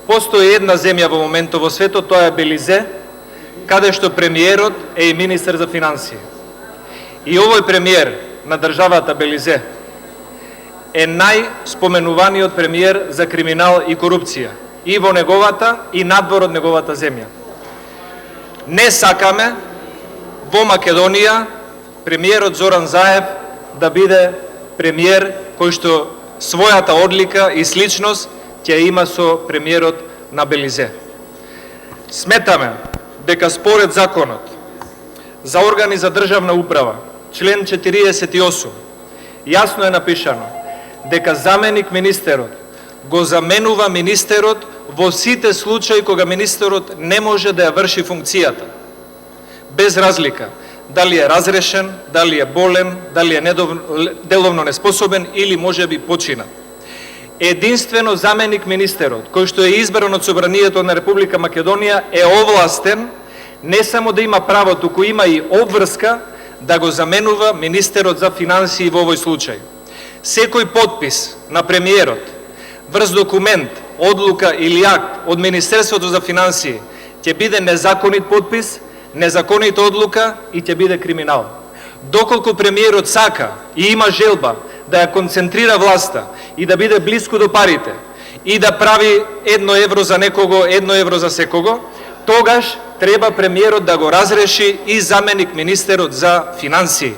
Постои една земја во моментот во светот, тоа е Белизе, каде што премиерот е и министер за финансии. И овој премиер на државата Белизе е најспоменуваниот премиер за криминал и корупција и во неговата и надвор од неговата земја. Не сакаме во Македонија премиерот Зоран Заев да биде премиер кој што својата одлика и сличност ќе има со премиерот на Белизе. Сметаме дека според законот за органи за државна управа, член 48, јасно е напишано дека заменик министерот го заменува министерот во сите случаи кога министерот не може да ја врши функцијата, без разлика дали е разрешен, дали е болен, дали е деловно неспособен или можеби почина. Единствено заменик министерот, кој што е избран од Собранието на Република Македонија, е овластен не само да има право, туку има и обврска да го заменува министерот за финансии во овој случај. Секој подпис на премиерот врз документ, одлука или акт од Министерството за финансии ќе биде незаконит подпис, незаконита одлука и ќе биде криминал. Доколку премиерот сака и има желба да ја концентрира власта и да биде блиску до парите и да прави 1 евро за некого, 1 евро за секого, тогаш треба премиерот да го разреши и заменик министерот за финансии.